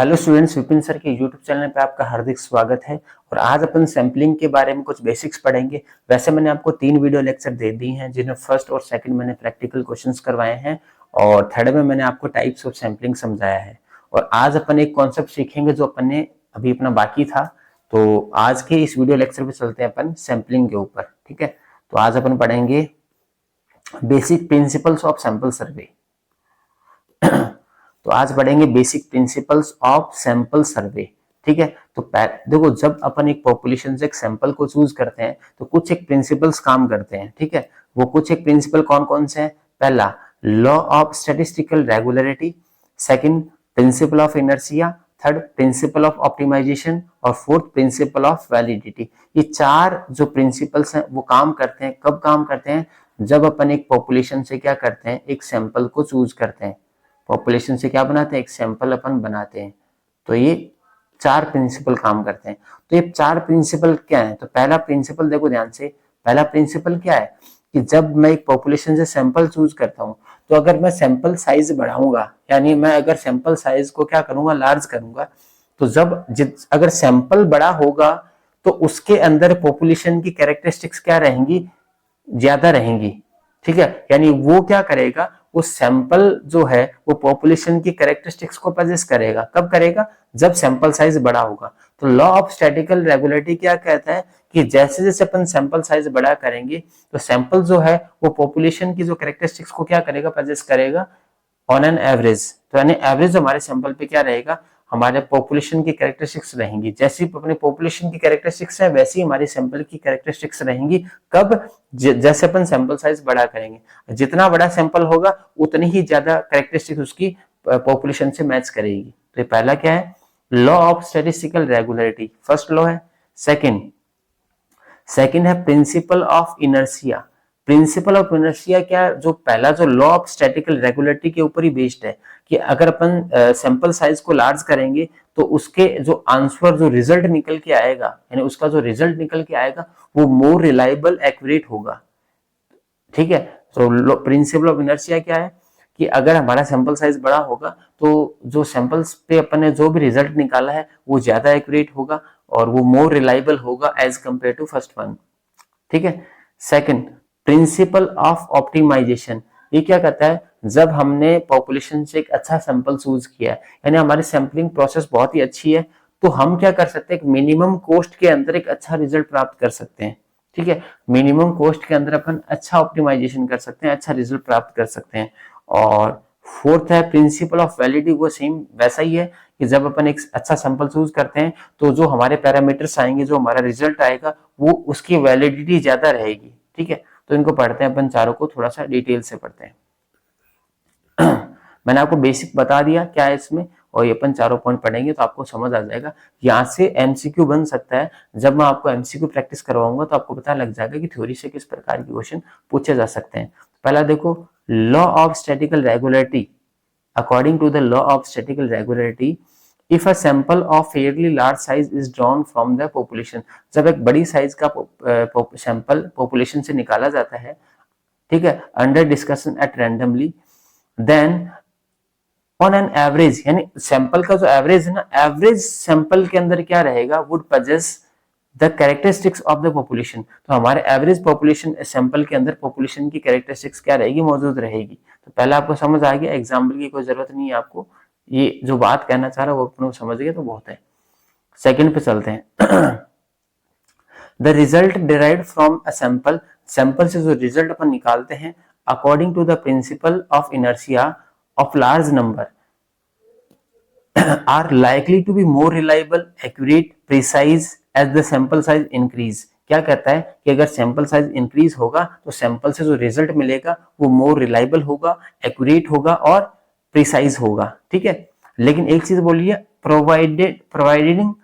Hello students, Vipin sir के YouTube channel पे आपका हार्दिक स्वागत है। और आज अपन सैम्पलिंग के बारे में कुछ बेसिक्स पढ़ेंगे। वैसे मैंने आपको 3 वीडियो लेक्चर दे दी हैं, जिनमें फर्स्ट और सेकंड मैंने प्रैक्टिकल क्वेश्चंस करवाए हैं और थर्ड में मैंने आपको टाइप्स ऑफ सैम्पलिंग समझाया है। और आज अपन एक कॉन्सेप्ट सीखेंगे जो अपन ने अभी अपना बाकी था। तो आज के इस वीडियो लेक्चर पे चलते हैं अपन सैम्पलिंग के ऊपर। ठीक है, तो आज अपन पढ़ेंगे basic principles of sample survey. तो आज पढ़ेंगे basic principles of sample survey. ठीक है, तो देखो, जब अपन एक पॉपुलेशन से एक सैंपल को चूज करते हैं तो कुछ एक प्रिंसिपल्स काम करते हैं। ठीक है, वो कुछ एक प्रिंसिपल कौन कौन से हैं? पहला, law of statistical regularity. Second, principle of inertia. Third, principle of optimisation. और फोर्थ, प्रिंसिपल ऑफ वैलिडिटी। ये चार जो प्रिंसिपल्स हैं वो काम करते हैं। कब काम करते हैं? जब अपन एक पॉपुलेशन से क्या करते हैं, एक सैंपल को चूज करते हैं। पॉपुलेशन से क्या बनाते हैं? एक सैंपल अपन बनाते हैं। तो ये चार प्रिंसिपल काम करते हैं। तो ये चार प्रिंसिपल क्या है? तो पहला प्रिंसिपल देखो ध्यान से, पहला प्रिंसिपल क्या है कि जब मैं एक पॉपुलेशन से सैंपल चूज करता हूं तो अगर मैं सैंपल साइज बढ़ाऊंगा, यानी मैं अगर सैंपल साइज को क्या करूंगा, लार्ज करूंगा, तो अगर सैंपल बड़ा होगा तो उसके अंदर पॉपुलेशन की कैरेक्टरिस्टिक्स क्या रहेंगी? ज्यादा रहेंगी। ठीक है, यानी वो क्या करेगा, वो सैंपल जो है वो पॉपुलेशन की कैरेक्टरिस्टिक्स को पजेस करेगा। कब करेगा? जब सैंपल साइज बड़ा होगा। तो लॉ ऑफ स्टैटिकल रेगुलरिटी क्या कहता है कि जैसे जैसे अपन सैंपल साइज बड़ा करेंगे तो सैंपल जो है वो पॉपुलेशन की जो कैरेक्टरिस्टिक्स को क्या करेगा, पजेस करेगा ऑन एन एवरेज। तो यानी एवरेज हमारे सैंपल पे क्या रहेगा, हमारे पॉपुलेशन की कैरेक्टरिस्टिक्स रहेंगी। जैसी अपने पॉपुलेशन की कैरेक्टरिस्टिक्स है वैसी हमारी सैंपल की कैरेक्टरिस्टिक्स रहेंगी। कब? जैसे अपन सैंपल साइज बड़ा करेंगे, जितना बड़ा सैंपल होगा उतनी ही ज्यादा कैरेक्टरिस्टिक्स उसकी पॉपुलेशन से मैच करेगी। तो ये पहला क्या है? Law of statistical regularity, first law है। सेकंड सेकंड है principle of inertia. Principal of inertia क्या? जो पहला जो लॉ ऑफ स्टैटिकल रेगुलरिटी के ऊपर ही बेस्ड है कि अगर अपन सैंपल साइज को लार्ज करेंगे तो उसके जो आंसर, जो रिजल्ट निकल के आएगा, यानी उसका जो रिजल्ट निकल के आएगा वो मोर रिलायबल, एक्यूरेट होगा। ठीक है, तो प्रिंसिपल ऑफ इनर्शिया क्या है कि अगर हमारा सैंपल साइज बड़ा होगा तो जो सैंपल्स पे अपन ने जो भी रिजल्ट निकाला है वो ज्यादा एक्यूरेट होगा और वो मोर रिलायबल होगा as compare to first one. ठीक है। Second, principle of optimisation. ये क्या कहता है? जब हमने पॉपुलेशन से एक अच्छा सैंपल चूज किया है, यानी हमारी सैंपलिंग प्रोसेस बहुत ही अच्छी है, तो हम क्या कर सकते हैं, एक मिनिमम कॉस्ट के अंदर एक अच्छा रिजल्ट प्राप्त कर सकते हैं। ठीक है, मिनिमम कॉस्ट के अंदर अपन अच्छा ऑप्टिमाइजेशन कर सकते हैं, अच्छा रिजल्ट प्राप्त कर सकते हैं। और फोर्थ है प्रिंसिपल ऑफ वैलिडिटी। वो सेम वैसा ही है कि जब अपन एक अच्छा सैंपल चूज करते हैं तो जो हमारे पैरामीटर्स आएंगे, जो हमारा रिजल्ट आएगा, वो उसकी वैलिडिटी ज्यादा रहेगी। ठीक है, तो इनको पढ़ते हैं अपन चारों को, थोड़ा सा डिटेल से पढ़ते हैं। मैंने आपको बेसिक बता दिया क्या है इसमें, और ये अपन चारों पॉइंट पढ़ेंगे तो आपको समझ आ जाएगा। यहाँ से एमसीक्यू बन सकता है। जब मैं आपको एमसीक्यू प्रैक्टिस करवाऊंगा तो आपको पता लग जाएगा कि थ्योरी से किस प्रकार के क्वेश्चन पूछे जा सकते हैं। पहला देखो, law of statical regularity. According to the law of statical regularity, if a sample of fairly large size is drawn from the population. जब एक बड़ी साइज का सैंपल पॉपुलेशन से निकाला जाता है, ठीक है, under discussion at randomly, then on an average, यानी सैंपल का जो एवरेज है ना, एवरेज सैंपल के अंदर क्या रहेगा, would possess the characteristics of the population. तो हमारे एवरेज पॉपुलेशन सैंपल के अंदर पॉपुलेशन की कैरेक्टरिस्टिक्स क्या रहेगी, मौजूद रहेगी। तो पहला आपको समझ आ गया, एग्जाम्पल की कोई जरूरत नहीं है आपको, ये जो बात कहना चाह रहा है वो अपने समझ गए तो बहुत है। सेकंड पे चलते हैं। The result derived from a sample. Sample से जो रिजल्ट अपन निकालते हैं, according to the principle of inertia of large number, are likely to be more reliable, accurate, precise as the sample size increase। क्या कहता है कि अगर सैंपल साइज इंक्रीज होगा तो सैंपल से जो रिजल्ट मिलेगा वो मोर रिलायबल होगा, एक्यूरेट होगा और प्रिसाइज होगा। ठीक है, लेकिन एक चीज बोलिए, providing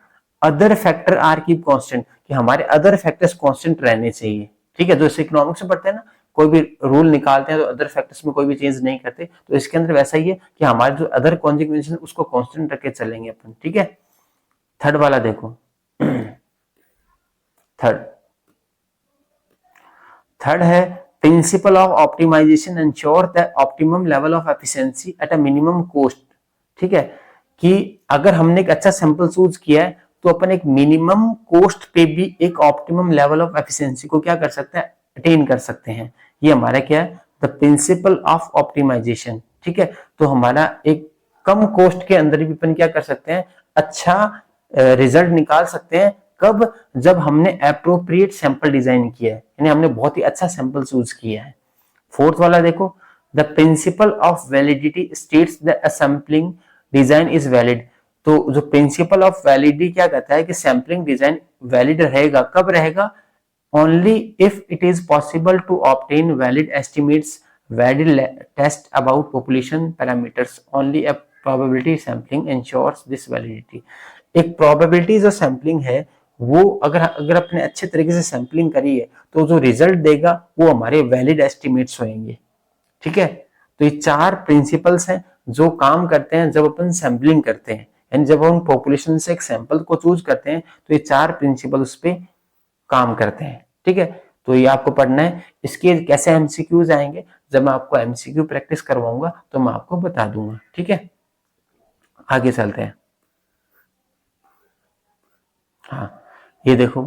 other factor are keep constant, कि हमारे अदर फैक्टर्स कांस्टेंट रहने चाहिए। ठीक है, जो इकोनॉमिक्स में पढ़ते हैं ना, कोई भी रूल निकालते हैं तो अदर फैक्टर्स में कोई भी चेंज नहीं करते, तो इसके अंदर वैसा ही है कि हमारे जो अदर कॉन्जुगेशन उसको कांस्टेंट रख के चलेंगे अपन। ठीक है, थर्ड वाला देखो। थर्ड थर्ड है principle of optimisation ensure the optimum level of efficiency at a minimum cost. ठीक है, कि अगर हमने एक अच्छा सैंपल चूज किया है तो अपन एक मिनिमम कॉस्ट पे भी एक ऑप्टिमम लेवल ऑफ एफिशिएंसी को क्या कर सकते हैं, अटेन कर सकते हैं। ये हमारा क्या है, द प्रिंसिपल ऑफ ऑप्टिमाइजेशन। ठीक है, तो हमारा एक कम कॉस्ट के अंदर भी अपन क्या कर सकते हैं, अच्छा रिजल्ट निकाल सकते हैं। कब, जब हमने अप्रोप्रिएट सैंपल डिजाइन किया है, यानी हमने बहुत ही अच्छा सैंपल चूज किया है। फोर्थ वाला देखो, the principle of validity states the sampling design is valid. तो जो प्रिंसिपल ऑफ वैलिडिटी क्या कहता है कि सैम्पलिंग डिजाइन वैलिड रहेगा, कब रहेगा, only if it is possible to obtain valid estimates, valid test about population parameters. Only a probability sampling ensures this validity. एक probability जो सैम्पलिंग है वो अगर अपने अच्छे तरीके से सैम्पलिंग करी है तो जो रिजल्ट देगा वो हमारे वैलिड एस्टिमेट्स होंगे। ठीक है, तो ये 4 प्रिंसिपल्स हैं जो काम करते हैं जब अपन सैम्पलिंग करते हैं, यानी जब हम पॉपुलेशन से एक सैंपल को चूज करते हैं तो ये 4 प्रिंसिपल्स पे काम करते हैं। ठीक है, तो ये आपको पढ़ना है। इसके कैसे एमसीक्यूज आएंगे, जब मैं आपको एमसीक्यू प्रैक्टिस करवाऊंगा तो मैं आपको बता दूंगा। ठीक है, आगे चलते हैं। हाँ, ये देखो,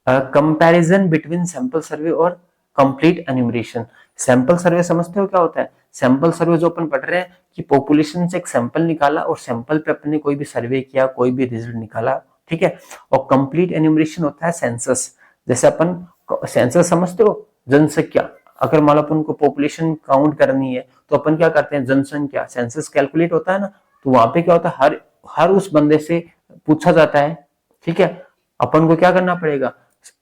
कंपैरिजन बिटवीन सैंपल सर्वे और कंप्लीट एन्यूमरेशन। सैंपल सर्वे समझते हो क्या होता है? सैंपल सर्वे जो अपन पढ़ रहे हैं कि पॉपुलेशन से एक सैंपल निकाला और सैंपल पे अपने कोई भी सर्वे किया, कोई भी रिजल्ट निकाला। ठीक है, और कंप्लीट एन्यूमरेशन होता है सेंसस। जैसे अपन सेंसस समझते हो, जनसंख्या। अगर मान लो अपन को पॉपुलेशन काउंट करनी है तो अपन क्या करते हैं, जनसंख्या सेंसस कैलकुलेट होता है ना, तो वहां पे क्या होता है, हर उस बंदे से पूछा जाता है। ठीक है, अपन को क्या करना पड़ेगा,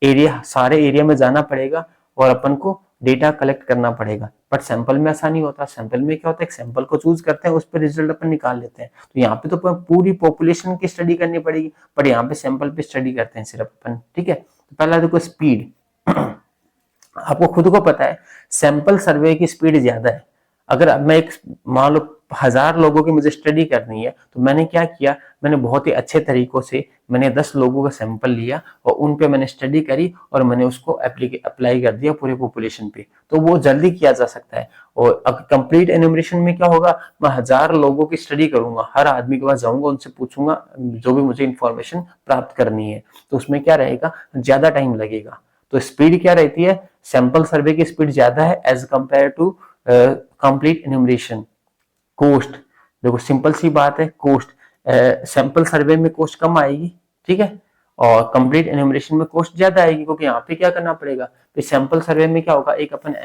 एरिया, सारे एरिया में जाना पड़ेगा और अपन को डेटा कलेक्ट करना पड़ेगा। बट सैंपल में ऐसा नहीं होता। सैंपल में क्या होता है, एक सैंपल को चूज करते हैं, उस पर रिजल्ट अपन निकाल लेते हैं। तो यहाँ पे तो पूरी पॉपुलेशन की स्टडी करनी पड़ेगी, बट यहाँ पे सैंपल पे स्टडी करते हैं सिर्फ अपन। ठीक है, तो पहला देखो स्पीड। आपको खुद को पता है सैंपल सर्वे की स्पीड ज्यादा है। अगर मैं एक, मान लो 1000 लोगों की मुझे स्टडी करनी है तो मैंने क्या किया, मैंने बहुत ही अच्छे तरीकों से मैंने 10 लोगों का सैंपल लिया और उन पे मैंने स्टडी करी और मैंने उसको अप्लाई कर दिया पूरे पॉपुलेशन पे, तो वो जल्दी किया जा सकता है। और अब कंप्लीट एन्यूमरेशन में क्या होगा, मैं 1000 लोगों की स्टडी करूंगा, हर आदमी के पास जाऊंगा, उनसे पूछूंगा जो भी मुझे इंफॉर्मेशन प्राप्त करनी है, तो उसमें क्या रहेगा, ज्यादा टाइम लगेगा। तो स्पीड क्या रहती है, सैंपल सर्वे की स्पीड ज्यादा है as compare to complete enumeration. Cost, देखो सिंपल सी बात है, कॉस्ट सैंपल सर्वे में कॉस्ट कम आएगी। ठीक है, और कंप्लीट एन्यूमरेशन में कॉस्ट ज्यादा आएगी, क्योंकि यहाँ पे क्या करना पड़ेगा, तो सैंपल सर्वे में क्या होगा, एक अपन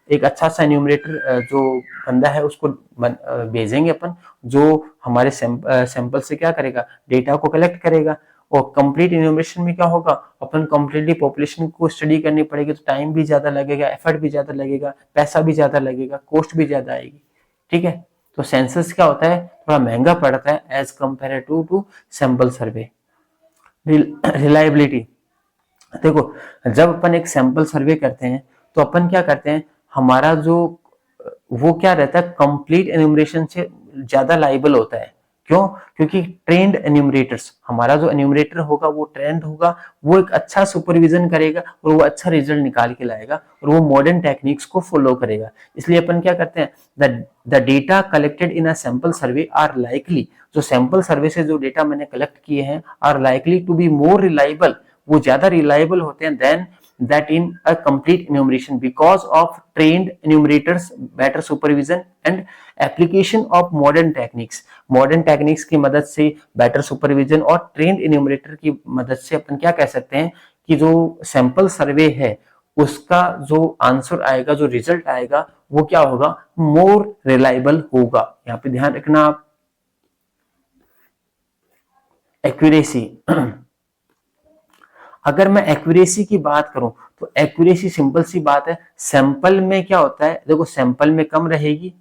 एक अच्छा सा एन्यूमरेटर जो बंदा है उसको भेजेंगे अपन, जो हमारे सैंपल से क्या करेगा, डेटा को कलेक्ट करेगा। और कंप्लीट एन्यूमरेशन में क्या होगा, अपन कंप्लीटली पॉपुलेशन को स्टडी करनी पड़ेगी, तो टाइम भी ज्यादा लगेगा, एफर्ट भी ज्यादा लगेगा, पैसा भी ज्यादा लगेगा, कॉस्ट भी ज्यादा आएगी। ठीक है, तो सेंसस क्या होता है, थोड़ा महंगा पड़ता है as compare to sample survey. Reliability, देखो जब अपन एक सैंपल सर्वे करते हैं तो अपन क्या करते हैं, हमारा जो वो क्या रहता है, कंप्लीट एन्यूमरेशन से ज्यादा लाइबल होता है। क्यों, क्योंकि ट्रेंड एन्यूमरेटर्स, हमारा जो एन्यूमरेटर होगा वो ट्रेंड होगा, वो एक अच्छा सुपरविजन करेगा और वो अच्छा रिजल्ट निकाल के लाएगा और वो मॉडर्न टेक्निक्स को फॉलो करेगा। इसलिए अपन क्या करते हैं, the data collected in a sample survey are likely, जो सैंपल सर्वे से जो डेटा मैंने कलेक्ट किए हैं, are likely to be more reliable, वो ज्यादा रिलायबल होते हैं than that in a complete enumeration because of trained enumerators, better supervision and application of modern techniques। modern techniques की मदद से, better supervision और trained enumerator की मदद से अपन क्या कह सकते हैं कि जो सैंपल सर्वे है उसका जो आंसर आएगा, जो रिजल्ट आएगा, वो क्या होगा, मोर रिलायबल होगा। यहाँ पे ध्यान रखना आप, एक्यूरेसी। अगर मैं एक्यूरेसी की बात करूं तो एक्यूरेसी सिंपल सी बात है, सैंपल में क्या होता है, देखो सैंपल में कम रहेगी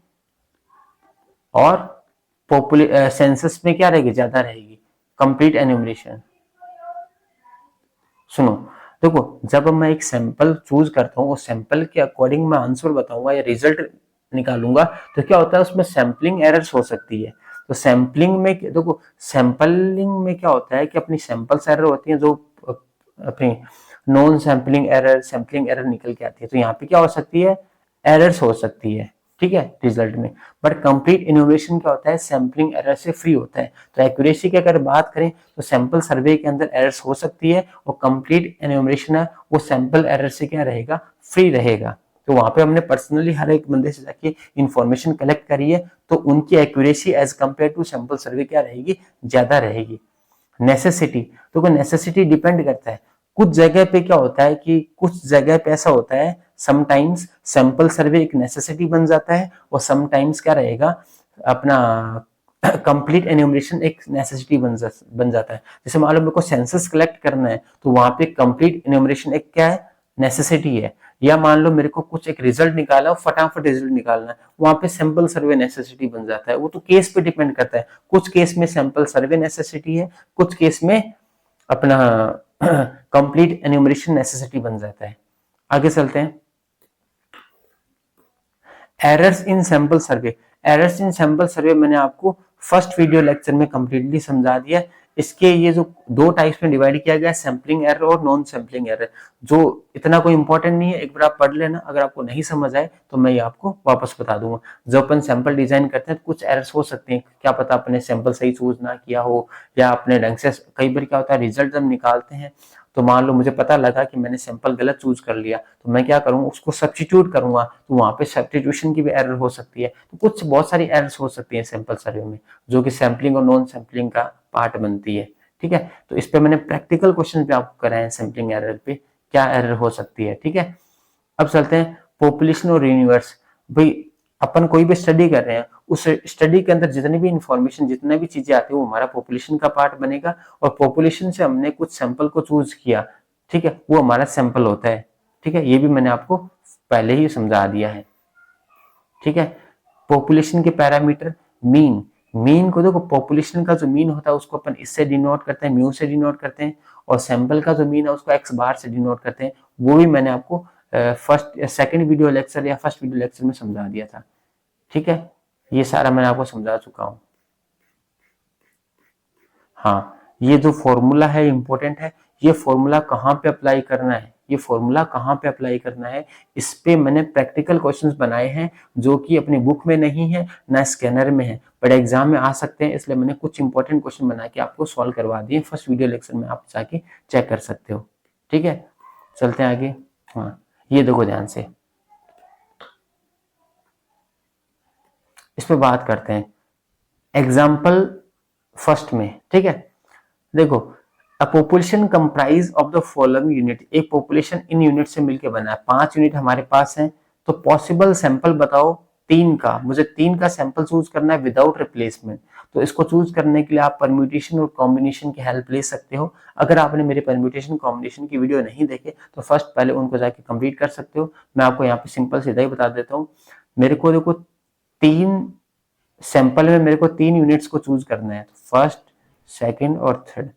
और सेंसस में क्या रहेगी, ज्यादा रहेगी। कंप्लीट एन्यूमरेशन, सुनो, देखो जब मैं एक सैंपल चूज करता हूँ, उस सैंपल के अकॉर्डिंग मैं आंसर बताऊंगा या रिजल्ट निकालूंगा, तो क्या होता है उसमें सैंपलिंग एरर्स हो सकती है। तो सैंपलिंग में देखो, सैंपलिंग में क्या होता है कि अपनी सैंपल्स एरर होती है, जो अपनी non sampling error, sampling error निकल के आती है। तो यहाँ पे क्या हो सकती है, एरर्स हो सकती है। ठीक है, रिजल्ट में। बट कंप्लीट इनोवेशन क्या होता है, सैम्पलिंग एरर से फ्री होता है। तो एक्यूरेसी की अगर बात करें तो सैंपल सर्वे के अंदर एरर्स हो सकती है, और कंप्लीट इनोवेशन है वो सैंपल एरर से क्या रहेगा, फ्री रहेगा। तो वहां पे हमने पर्सनली हर एक बंदे से जाके इंफॉर्मेशन कलेक्ट करी है, तो उनकी accuracy as compare to sample survey क्या रहेगी, ज्यादा रहेगी। नेसेसिटी, तो कोई नेसेसिटी डिपेंड करता है। कुछ जगह पे क्या होता है कि कुछ जगह पे ऐसा होता है, समटाइम्स सैंपल सर्वे एक नेसेसिटी बन जाता है, और समटाइम्स क्या रहेगा अपना कंप्लीट एन्यूमरेशन एक नेसेसिटी बन जाता है। जैसे मान लो मेरे को सेंसस कलेक्ट करना है, तो वहां पे कंप्लीट एन्यूमरेशन एक क्या है, नेसेसिटी है। या मान लो मेरे को कुछ एक रिजल्ट निकाला और फटाफट रिजल्ट निकालना है, वहां पे सैंपल सर्वे नेसेसिटी बन जाता है। वो तो केस पे डिपेंड करता है, कुछ केस में सैंपल सर्वे नेसेसिटी है, कुछ केस में अपना कंप्लीट एन्यूमरेशन नेसेसिटी बन जाता है। आगे चलते हैं। Errors in sample survey, errors in sample survey मैंने आपको फर्स्ट वीडियो लेक्चर में कंप्लीटली समझा दिया। इसके ये जो दो टाइप्स में डिवाइड किया गया है, सैम्पलिंग एरर और नॉन सैम्पलिंग एरर, जो इतना कोई इंपॉर्टेंट नहीं है, एक बार आप पढ़ लेना। अगर आपको नहीं समझ आए तो मैं ये आपको वापस बता दूंगा। जो अपन सैंपल डिजाइन करते हैं तो कुछ एरर्स हो सकते हैं, क्या पता अपने सैंपल सही चूज ना किया हो, या अपने ढंग से, कई बार क्या होता है रिजल्ट जब निकालते हैं तो मान लो मुझे पता लगा कि मैंने सैंपल गलत चूज कर लिया, तो मैं क्या करूंगा, उसको सब्स्टिट्यूट करूंगा, तो वहां पे सब्स्टिट्यूशन की भी एरर हो सकती है। तो कुछ बहुत सारी एरर्स हो सकती है सैंपल सर्वे में, जो कि सैम्पलिंग और नॉन सैम्पलिंग का पार्ट बनती है। ठीक है, तो इस पे मैंने प्रैक्टिकल क्वेश्चन भी आपको कराए हैं, सैम्पलिंग एरर पे क्या एरर हो सकती है। ठीक है, अब चलते हैं पॉपुलेशन और यूनिवर्स। भाई अपन कोई भी स्टडी कर रहे हैं, उस स्टडी के अंदर जितनी भी इंफॉर्मेशन, जितने भी चीजें आती है, वो हमारा पॉपुलेशन का पार्ट बनेगा, और पॉपुलेशन से हमने कुछ सैंपल को चूज किया, ठीक है, वो हमारा सैंपल होता है। ठीक है, ये भी मैंने आपको पहले ही समझा दिया है। ठीक है, पॉपुलेशन के पैरामीटर, मीन, मीन को देखो, पॉपुलेशन का जो मीन होता है उसको अपन इससे डिनोट करते हैं, म्यू से डिनोट करते हैं, और सैंपल का जो मीन है उसको एक्स बार से डिनोट करते हैं। वो भी मैंने आपको फर्स्ट सेकंड वीडियो लेक्चर या फर्स्ट वीडियो लेक्चर में समझा दिया था। ठीक है, ये सारा मैंने आपको समझा चुका हूं। हाँ, ये जो फॉर्मूला है इंपॉर्टेंट है, ये फॉर्मूला कहाँ पे अप्लाई करना है, ये फॉर्मूला कहाँ पे अप्लाई करना है, इस पे मैंने प्रैक्टिकल क्वेश्चंस बनाए हैं, जो कि अपनी बुक में नहीं है ना स्कैनर में है, बट एग्जाम में आ सकते हैं, इसलिए मैंने कुछ इंपॉर्टेंट क्वेश्चन बना के आपको सॉल्व करवा दिए। फर्स्ट वीडियो लेक्चर में आप जाके चेक कर सकते हो। ठीक है, चलते हैं आगे। हाँ, ये देखो ध्यान से, इस पे बात करते हैं एग्जाम्पल फर्स्ट में। ठीक है, देखो, a population comprise of the following unit, एक पॉपुलेशन इन यूनिट से मिलकर बना है, 5 यूनिट हमारे पास हैं, तो पॉसिबल सैंपल बताओ 3 का, मुझे 3 का सैंपल चूज करना है विदाउट रिप्लेसमेंट। तो इसको चूज करने के लिए आप परम्यूटेशन और कॉम्बिनेशन की हेल्प ले सकते हो। अगर आपने मेरे परम्यूटेशन कॉम्बिनेशन की वीडियो नहीं देखे तो फर्स्ट पहले उनको जाके कंप्लीट कर सकते हो। मैं आपको यहाँ पे सिंपल सीधा ही बता देता हूँ। मेरे को देखो 3 सैंपल में मेरे को 3 यूनिट्स को चूज करना है, तो फर्स्ट, सेकंड और थर्ड।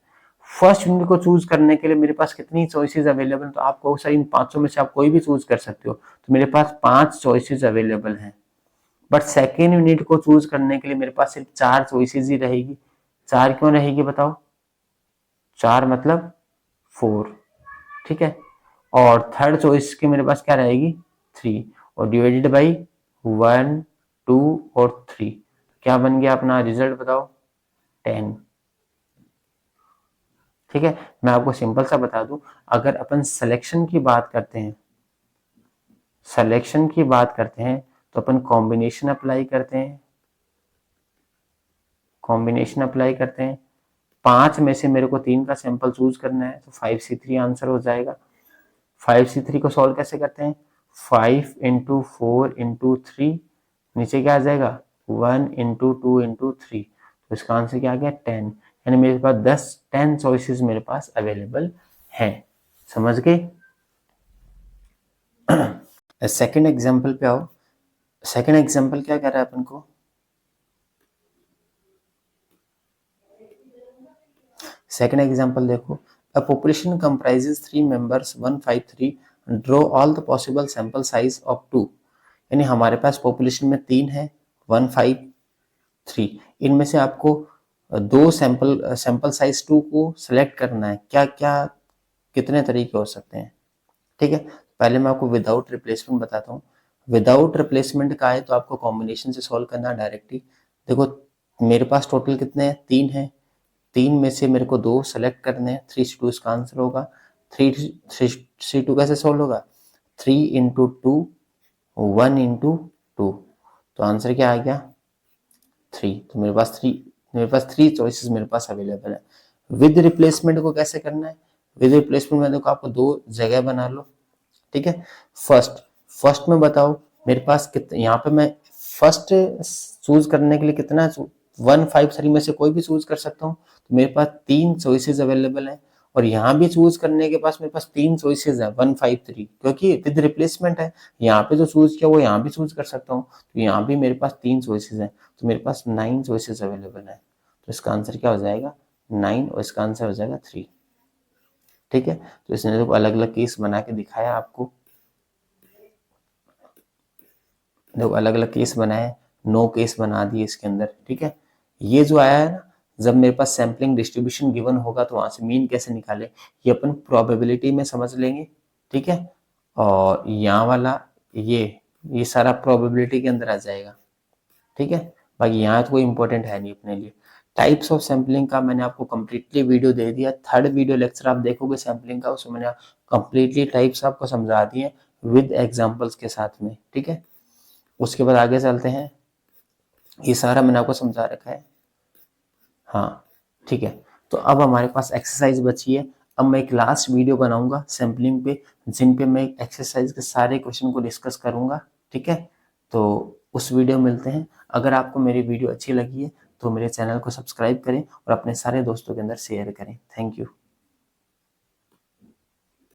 फर्स्ट यूनिट को चूज करने के लिए मेरे पास कितनी चॉइसेस अवेलेबल, तो आपको सर इन 500 में से आप कोई भी चूज कर सकते हो, तो मेरे पास 5 चॉइसेस अवेलेबल हैं। बट सेकेंड यूनिट को चूज करने के लिए मेरे पास सिर्फ 4 चॉइसेस ही रहेगी। 4 क्यों रहेगी बताओ, 4 मतलब 4। ठीक है, और थर्ड चॉइस की मेरे पास क्या रहेगी, 3, और डिवाइडेड बाई 1, 2 और 3, क्या बन गया अपना रिजल्ट बताओ, 10। ठीक है, मैं आपको सिंपल सा बता दूं, अगर अपन सिलेक्शन की बात करते हैं, सिलेक्शन की बात करते हैं, तो अपन कॉम्बिनेशन अप्लाई करते हैं, कॉम्बिनेशन अप्लाई करते हैं। 5 में से मेरे को 3 का सैंपल चूज करना है, तो 5C3 आंसर हो जाएगा। 5C3 को सॉल्व कैसे करते हैं, 5 इंटू 4 इंटू 3, नीचे क्या आ जाएगा 1 इंटू 2 इंटू 3, तो इसका आंसर क्या आ गया 10। यानी मेरे पास 10 चॉइसेस मेरे पास अवेलेबल हैं। समझ गए। सेकंड एग्जांपल पे आओ। सेकंड एग्जांपल क्या कह रहा है अपन को, सेकंड एग्जांपल देखो, a population comprises 3 members 153, draw all the possible sample size of 2। यानी हमारे पास पॉपुलेशन में 3 है, 153, इनमें से आपको दो सैंपल साइज 2 को सिलेक्ट करना है। क्या क्या कितने तरीके हो सकते हैं। ठीक है, पहले मैं आपको विदाउट रिप्लेसमेंट बताता हूँ। विदाउट रिप्लेसमेंट का है तो आपको कॉम्बिनेशन से सॉल्व करना डायरेक्टली। देखो मेरे पास टोटल कितने हैं, 3 हैं, 3 में से मेरे को 2 सेलेक्ट करने हैं, 3 से 2 इसका आंसर होगा। 3 2 कैसे सॉल्व होगा, 3 इंटू 2 1 इंटू 2, तो आंसर क्या आ गया 3। तो मेरे पास 3 चॉइसेस मेरे पास अवेलेबल है। विद रिप्लेसमेंट को कैसे करना है, विद रिप्लेसमेंट में देखो आपको 2 जगह बना लो, ठीक है। फर्स्ट फर्स्ट में बताओ मेरे पास कितने, यहाँ पे मैं फर्स्ट चूज करने के लिए कितना 1 5 3 में से कोई भी चूज कर सकता हूँ, तो मेरे पास 3 चॉइसेस अवेलेबल हैं। और यहाँ भी चूज करने के पास मेरे पास 3 चॉइसेस है 1 5 3, क्योंकि विद रिप्लेसमेंट है, यहाँ पे जो चूज किया वो यहाँ भी चूज कर सकता हूँ, तो यहाँ भी मेरे पास 3 चॉइसेस हैं, तो मेरे पास 9 चॉइसेस अवेलेबल है। तो इसका आंसर क्या हो जाएगा 9, और इसका आंसर हो जाएगा 3, ठीक है। तो इसने तो अलग अलग केस बना के दिखाया आपको, देखो अलग अलग केस बनाए, 9 केस बना दिए इसके अंदर, ठीक है। ये जो आया है ना, जब मेरे पास सैम्पलिंग डिस्ट्रीब्यूशन गिवन होगा तो वहां से मीन कैसे निकाले, ये अपन प्रोबेबिलिटी में समझ लेंगे, ठीक है। और यहाँ वाला ये सारा प्रोबेबिलिटी के अंदर आ जाएगा, ठीक है। बाकी यहाँ तो कोई इंपॉर्टेंट है नहीं अपने लिए। टाइप्स ऑफ सैम्पलिंग का मैंने आपको कंप्लीटली वीडियो दे दिया, 3rd वीडियो लेक्चर आप देखोगे सैम्पलिंग का, उसमें मैंने कंप्लीटली टाइप्स आपको समझा दिए विद एग्जांपल्स के साथ में, ठीक है। उसके बाद आगे चलते हैं, ये सारा मैंने आपको समझा रखा है, हाँ ठीक है। तो अब हमारे पास एक्सरसाइज बची है, अब मैं एक लास्ट वीडियो बनाऊंगा सैम्पलिंग पे, जिन पे मैं एक्सरसाइज के सारे क्वेश्चन को डिस्कस करूंगा, ठीक है। तो उस वीडियो में मिलते हैं। अगर आपको मेरी वीडियो अच्छी लगी है तो मेरे चैनल को सब्सक्राइब करें और अपने सारे दोस्तों के अंदर शेयर करें। Thank you.